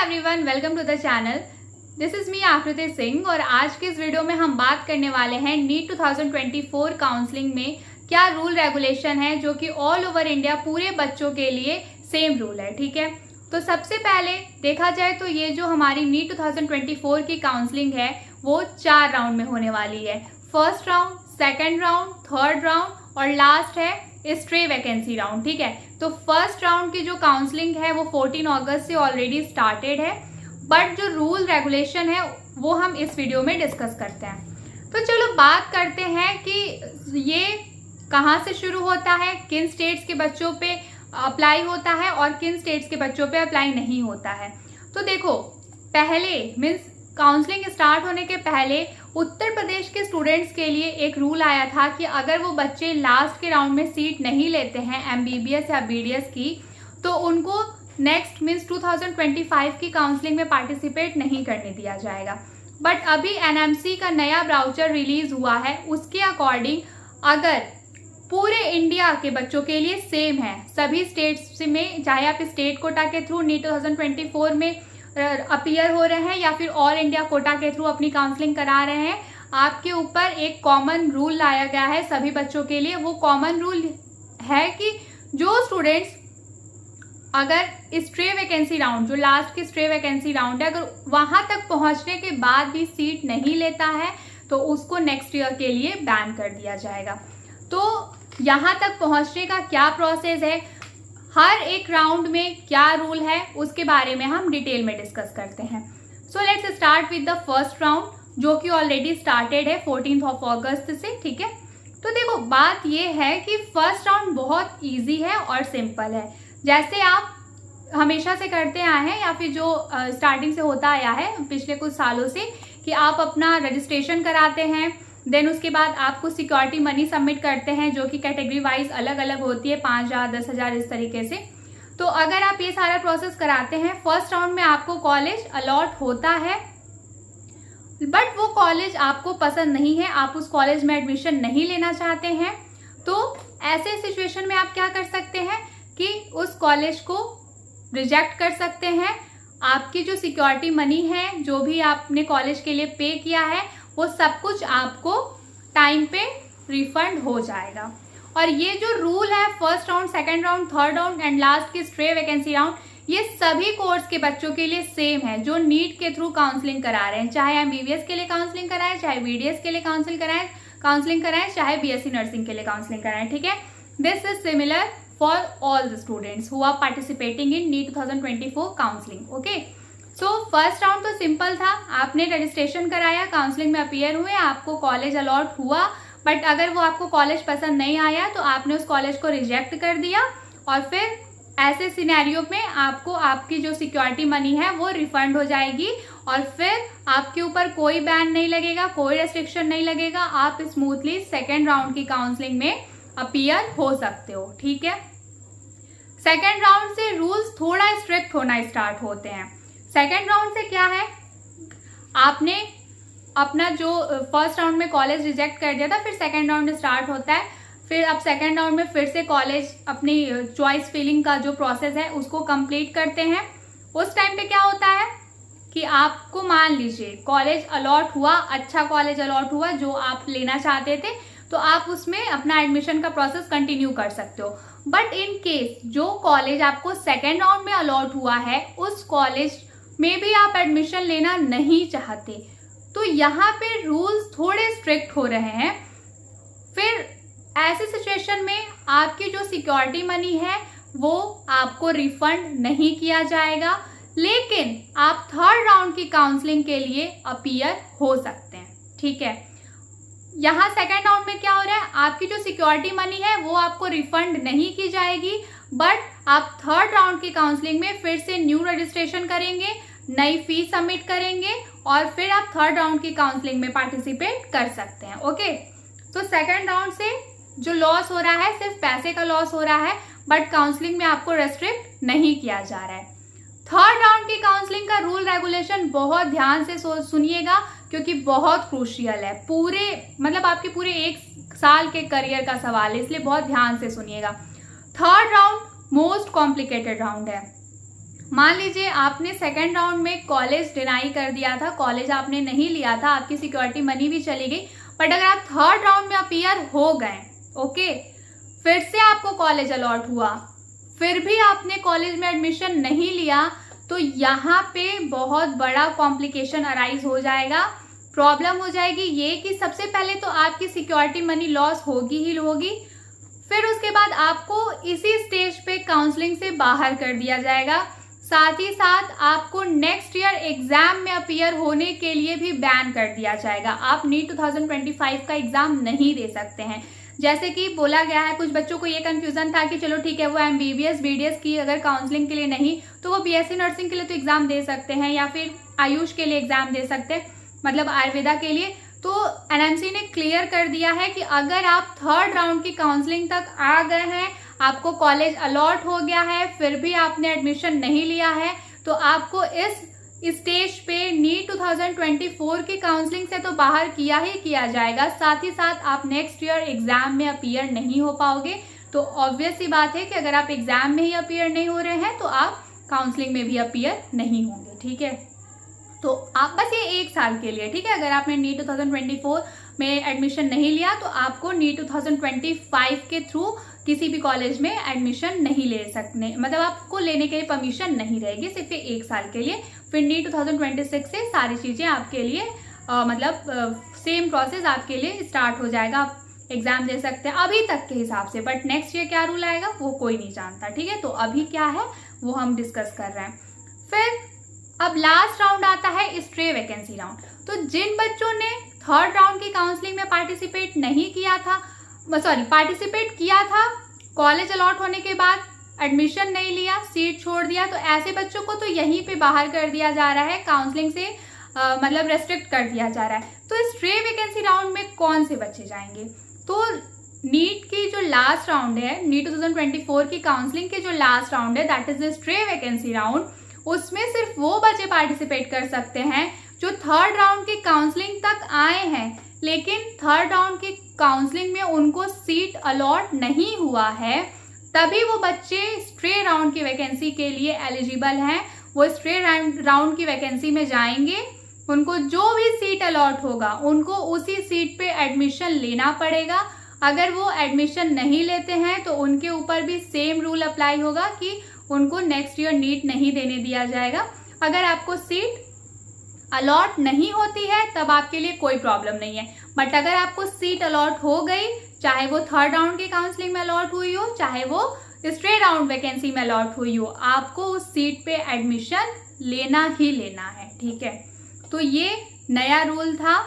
Everyone, welcome to the channel. This is me Aakriti Singh और आज के इस वीडियो में हम बात करने वाले हैं नीट 2024 काउंसलिंग में क्या रूल रेगुलेशन है जो कि ऑल ओवर इंडिया पूरे बच्चों के लिए सेम रूल है। ठीक है, तो सबसे पहले देखा जाए तो ये जो हमारी नीट 2024 की काउंसलिंग है वो 4 राउंड में होने वाली है। First round, second round, third round और लास्ट है स्ट्रे वैकेंसी राउंड। ठीक है, तो फर्स्ट राउंड की जो काउंसलिंग है वो 14 अगस्त से ऑलरेडी स्टार्टेड है, बट जो रूल रेगुलेशन है वो हम इस वीडियो में डिस्कस करते हैं। तो चलो बात करते हैं कि ये कहाँ से शुरू होता है, किन स्टेट्स के बच्चों पे अप्लाई होता है और किन स्टेट्स के बच्चों पे अप्लाई नहीं होता है। तो देखो, पहले मीन्स काउंसलिंग स्टार्ट होने के पहले उत्तर प्रदेश के स्टूडेंट्स के लिए एक रूल आया था कि अगर वो बच्चे लास्ट के राउंड में सीट नहीं लेते हैं एमबीबीएस या बीडीएस की, तो उनको नेक्स्ट मीन्स 2025 की काउंसलिंग में पार्टिसिपेट नहीं करने दिया जाएगा। बट अभी एनएमसी का नया ब्राउचर रिलीज हुआ है, उसके अकॉर्डिंग अगर पूरे इंडिया के बच्चों के लिए सेम है, सभी स्टेट्स में, चाहे आप स्टेट कोटा के थ्रू नीट 2024 में अपीयर हो रहे हैं या फिर ऑल इंडिया कोटा के थ्रू अपनी काउंसलिंग करा रहे हैं, आपके ऊपर एक कॉमन रूल लाया गया है सभी बच्चों के लिए। वो कॉमन रूल है कि जो स्टूडेंट्स अगर स्ट्रे वैकेंसी राउंड, जो लास्ट की स्ट्रे वैकेंसी राउंड है, अगर वहां तक पहुंचने के बाद भी सीट नहीं लेता है तो उसको नेक्स्ट ईयर के लिए बैन कर दिया जाएगा। तो यहां तक पहुंचने का क्या प्रोसेस है, हर एक राउंड में क्या रूल है, उसके बारे में हम डिटेल में डिस्कस करते हैं। So let's start with the first round जो कि ऑलरेडी स्टार्टेड है 14 अगस्त से। ठीक है, तो देखो बात ये है कि फर्स्ट राउंड बहुत इजी है और सिंपल है, जैसे आप हमेशा से करते आए हैं या फिर जो स्टार्टिंग से होता आया है पिछले कुछ सालों से, कि आप अपना रजिस्ट्रेशन कराते हैं, देन उसके बाद आपको सिक्योरिटी मनी सबमिट करते हैं जो कि कैटेगरी वाइज अलग अलग होती है, 5,000, 10,000 इस तरीके से। तो अगर आप ये सारा प्रोसेस कराते हैं, फर्स्ट राउंड में आपको कॉलेज अलॉट होता है, बट वो कॉलेज आपको पसंद नहीं है, आप उस कॉलेज में एडमिशन नहीं लेना चाहते हैं, तो ऐसे सिचुएशन में आप क्या कर सकते हैं कि उस कॉलेज को रिजेक्ट कर सकते हैं। आपकी जो सिक्योरिटी मनी है, जो भी आपने कॉलेज के लिए पे किया है, वो सब कुछ आपको टाइम पे रिफंड हो जाएगा। और ये जो रूल है first round, second round, third round and last की स्ट्रे वैकेंसी राउंड, ये सभी कोर्स के बच्चों के लिए सेम है जो नीट के थ्रू काउंसलिंग करा रहे हैं, चाहे एमबीबीएस के लिए काउंसलिंग कराएं, चाहे बीडीएस के लिए काउंसलिंग कराएं, चाहे बीएससी नर्सिंग के लिए काउंसलिंग कराएं। ठीक है, this is similar for all the students who are participating in NEET 2024 counselling. Okay, so first round तो सिंपल था, आपने रजिस्ट्रेशन कराया, काउंसलिंग में अपीयर हुए, आपको कॉलेज अलॉट हुआ, बट अगर वो आपको कॉलेज पसंद नहीं आया तो आपने उस कॉलेज को रिजेक्ट कर दिया और फिर ऐसे सिनेरियो में आपको आपकी जो सिक्योरिटी मनी है वो रिफंड हो जाएगी और फिर आपके ऊपर कोई बैन नहीं लगेगा, कोई रेस्ट्रिक्शन नहीं लगेगा, आप स्मूथली सेकेंड राउंड की काउंसलिंग में अपीयर हो सकते हो। ठीक है, सेकेंड राउंड से रूल्स थोड़ा स्ट्रिक्ट होना स्टार्ट होते हैं। सेकेंड राउंड से क्या है, आपने अपना जो फर्स्ट राउंड में कॉलेज रिजेक्ट कर दिया था, फिर सेकेंड राउंड स्टार्ट होता है, फिर अब सेकेंड राउंड में फिर से कॉलेज अपनी चॉइस फिलिंग का जो प्रोसेस है उसको कंप्लीट करते हैं। उस टाइम पे क्या होता है कि आपको मान लीजिए कॉलेज अलॉट हुआ, अच्छा कॉलेज अलॉट हुआ जो आप लेना चाहते थे, तो आप उसमें अपना एडमिशन का प्रोसेस कंटिन्यू कर सकते हो। बट इन केस जो कॉलेज आपको सेकेंड राउंड में अलॉट हुआ है उस कॉलेज में भी आप एडमिशन लेना नहीं चाहते, तो यहाँ पे रूल्स थोड़े स्ट्रिक्ट हो रहे हैं। फिर ऐसे सिचुएशन में आपकी जो सिक्योरिटी मनी है वो आपको रिफंड नहीं किया जाएगा, लेकिन आप थर्ड राउंड की काउंसलिंग के लिए अपीयर हो सकते हैं। ठीक है, यहाँ सेकेंड राउंड में क्या हो रहा है, आपकी जो सिक्योरिटी मनी है वो आपको रिफंड नहीं की जाएगी, बट आप थर्ड राउंड की काउंसलिंग में फिर से न्यू रजिस्ट्रेशन करेंगे, नई फीस सबमिट करेंगे और फिर आप थर्ड राउंड की काउंसलिंग में पार्टिसिपेट कर सकते हैं। ओके, तो सेकेंड राउंड से जो लॉस हो रहा है सिर्फ पैसे का लॉस हो रहा है, बट काउंसलिंग में आपको रेस्ट्रिक्ट नहीं किया जा रहा है। थर्ड राउंड की काउंसलिंग का रूल रेगुलेशन बहुत ध्यान से सुनिएगा क्योंकि बहुत क्रूशियल है, पूरे मतलब आपके पूरे 1 साल के करियर का सवाल है, इसलिए बहुत ध्यान से सुनिएगा। Third round most complicated round है। मान लीजिए आपने सेकेंड राउंड में कॉलेज डिनाई कर दिया था, कॉलेज आपने नहीं लिया था, आपकी सिक्योरिटी मनी भी चली गई, बट अगर आप थर्ड राउंड में अपीयर हो गए, ओके, फिर से आपको कॉलेज अलॉट हुआ, फिर भी आपने कॉलेज में एडमिशन नहीं लिया, तो यहाँ पे बहुत बड़ा कॉम्प्लिकेशन अराइज हो जाएगा। प्रॉब्लम हो जाएगी ये कि सबसे पहले तो आपकी सिक्योरिटी मनी लॉस होगी ही होगी, फिर उसके बाद आपको इसी स्टेज पे काउंसलिंग से बाहर कर दिया जाएगा। साथ ही साथ आपको नेक्स्ट ईयर एग्जाम में अपीयर होने के लिए भी बैन कर दिया जाएगा। आप नीट 2025 का एग्जाम नहीं दे सकते हैं। जैसे कि बोला गया है, कुछ बच्चों को ये कंफ्यूजन था कि चलो ठीक है, वो MBBS BDS की अगर काउंसलिंग के लिए नहीं तो वो BSc नर्सिंग के लिए तो एग्जाम दे सकते हैं, या फिर आयुष के लिए एग्जाम दे सकते हैं, मतलब आयुर्वेदा के लिए। तो NMC ने क्लियर कर दिया है कि अगर आप थर्ड राउंड की काउंसलिंग तक आ गए हैं, आपको कॉलेज अलॉट हो गया है, फिर भी आपने एडमिशन नहीं लिया है, तो आपको इस स्टेज पे नीट 2024 की काउंसलिंग से तो बाहर किया ही किया जाएगा। साथ ही साथ आप नेक्स्ट ईयर एग्जाम में अपीयर नहीं हो पाओगे। तो ऑब्वियस सी बात है कि अगर आप एग्जाम में ही अपीयर नहीं हो रहे हैं तो आप काउंसलिंग में भी अपीयर नहीं होंगे, ठीक है। तो आप बस ये 1 साल के लिए, ठीक है, अगर आपने नीट 2024 में एडमिशन नहीं लिया तो आपको नीट 2025 के थ्रू किसी भी कॉलेज में एडमिशन नहीं ले सकते, मतलब आपको लेने के लिए परमिशन नहीं रहेगी, सिर्फ 1 साल के लिए। फिर नीट 2026 से सारी चीज़ें आपके लिए मतलब सेम प्रोसेस आपके लिए स्टार्ट हो जाएगा, आप एग्जाम दे सकते हैं अभी तक के हिसाब से। बट नेक्स्ट ईयर क्या रूल आएगा वो कोई नहीं जानता, ठीक है। तो अभी क्या है वो हम डिस्कस कर रहे हैं। फिर अब लास्ट राउंड आता है स्ट्रे वैकेंसी राउंड। तो जिन बच्चों ने थर्ड राउंड की काउंसलिंग में पार्टिसिपेट नहीं किया था, पार्टिसिपेट किया था, कॉलेज अलॉट होने के बाद एडमिशन नहीं लिया, सीट छोड़ दिया, तो ऐसे बच्चों को तो यहीं पे बाहर कर दिया जा रहा है, काउंसलिंग से मतलब रेस्ट्रिक्ट कर दिया जा रहा है। तो स्ट्रे वैकेंसी राउंड में कौन से बच्चे जाएंगे? तो नीट की जो लास्ट राउंड है, नीट 2024 की काउंसलिंग के जो लास्ट राउंड है, that is the stray vacancy round, उसमें सिर्फ वो बच्चे पार्टिसिपेट कर सकते हैं जो थर्ड राउंड की काउंसलिंग तक आए हैं, लेकिन थर्ड राउंड की काउंसलिंग में उनको सीट अलॉट नहीं हुआ है, तभी वो बच्चे स्ट्रे राउंड की वैकेंसी के लिए एलिजिबल हैं। वो स्ट्रे राउंड की वैकेंसी में जाएंगे, उनको जो भी सीट अलॉट होगा उनको उसी सीट पे एडमिशन लेना पड़ेगा। अगर वो एडमिशन नहीं लेते हैं तो उनके ऊपर भी सेम रूल अप्लाई होगा कि उनको नेक्स्ट ईयर नीट नहीं देने दिया जाएगा। अगर आपको सीट अलॉट नहीं होती है तब आपके लिए कोई प्रॉब्लम नहीं है, बट अगर आपको सीट अलॉट हो गई, चाहे वो थर्ड राउंड की काउंसलिंग में अलॉट हुई हो, चाहे वो स्ट्रे राउंड वैकेंसी में अलॉट हुई हो, आपको उस सीट पे एडमिशन लेना ही लेना है, ठीक है। तो ये नया रूल था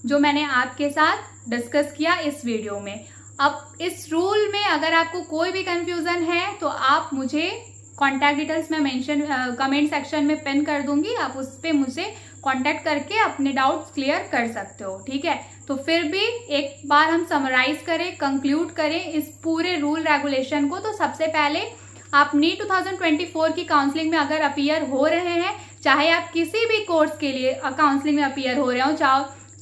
जो मैंने आपके साथ डिस्कस किया इस वीडियो में। अब इस रूल में अगर आपको कोई भी कंफ्यूजन है तो आप मुझे कॉन्टैक्ट डिटेल्स में मेंशन कमेंट सेक्शन में पिन कर दूंगी, आप उस पर मुझसे कांटेक्ट करके अपने डाउट्स क्लियर कर सकते हो, ठीक है। तो फिर भी एक बार हम समराइज करें, कंक्लूड करें इस पूरे रूल रेगुलेशन को। तो सबसे पहले आप नीट 2024 की काउंसलिंग में अगर अपीयर हो रहे हैं, चाहे आप किसी भी कोर्स के लिए काउंसलिंग में अपीयर हो रहे हो,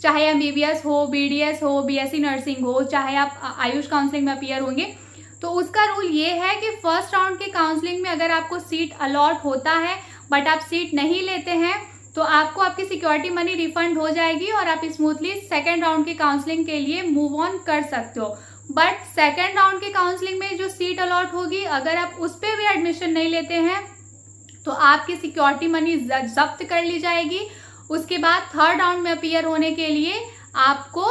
चाहे MBBS हो, BDS हो, BSc नर्सिंग हो, चाहे आप आयुष काउंसलिंग में अपीयर होंगे, तो उसका रूल ये है कि फर्स्ट राउंड की काउंसलिंग में अगर आपको सीट अलॉट होता है बट आप सीट नहीं लेते हैं तो आपको आपकी सिक्योरिटी मनी रिफंड हो जाएगी और आप स्मूथली सेकेंड राउंड की काउंसलिंग के लिए मूव ऑन कर सकते हो। बट सेकेंड राउंड की काउंसलिंग में जो सीट अलॉट होगी, अगर आप उस पर भी एडमिशन नहीं लेते हैं तो आपकी सिक्योरिटी मनी जब्त कर ली जाएगी। उसके बाद थर्ड राउंड में अपीयर होने के लिए आपको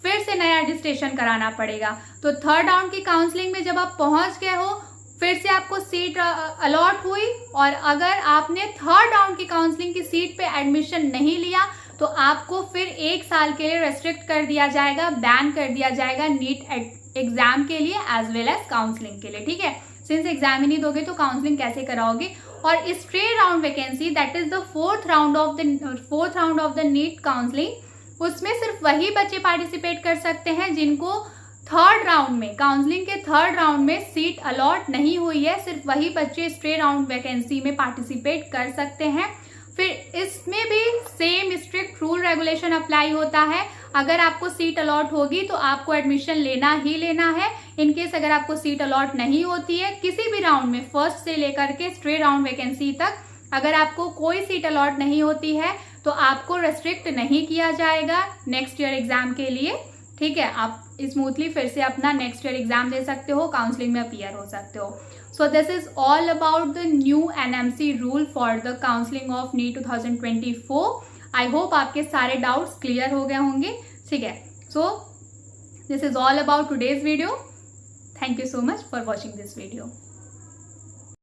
फिर से नया रजिस्ट्रेशन कराना पड़ेगा। तो थर्ड राउंड की काउंसलिंग में जब आप पहुंच गए हो, फिर से आपको सीट अलॉट हुई और अगर आपने थर्ड राउंड की काउंसलिंग की सीट पे एडमिशन नहीं लिया तो आपको फिर 1 साल के लिए रेस्ट्रिक्ट कर दिया जाएगा, बैन कर दिया जाएगा नीट एग्जाम के लिए एज वेल एज काउंसलिंग के लिए, ठीक है। सिंस एग्जाम ही नहीं दोगे तो काउंसलिंग कैसे कराओगे? और stray round vacancy, that is the fourth round of the NEET counselling, उसमें सिर्फ वही बच्चे पार्टिसिपेट कर सकते हैं जिनको थर्ड राउंड में, काउंसलिंग के थर्ड राउंड में सीट अलॉट नहीं हुई है। सिर्फ वही बच्चे स्ट्रे राउंड वैकेंसी में पार्टिसिपेट कर सकते हैं। फिर इसमें भी same strict rule regulation apply होता है। अगर आपको सीट अलॉट होगी तो आपको एडमिशन लेना ही लेना है, इन केस अगर आपको सीट अलॉट नहीं होती है किसी भी राउंड में, फर्स्ट से लेकर के स्ट्रेट राउंड वैकेंसी तक, अगर आपको कोई सीट अलॉट नहीं होती है तो आपको रेस्ट्रिक्ट नहीं किया जाएगा नेक्स्ट ईयर एग्जाम के लिए। ठीक है, आप स्मूथली फिर से अपना नेक्स्ट ईयर एग्जाम दे सकते हो, काउंसलिंग में अपीयर हो सकते हो। So this is all about the new NMC rule for the counselling of NEET 2024। I hope आपके सारे डाउट्स क्लियर हो गए होंगे। ठीक है, so this is all about today's video. Thank you so much for watching this video.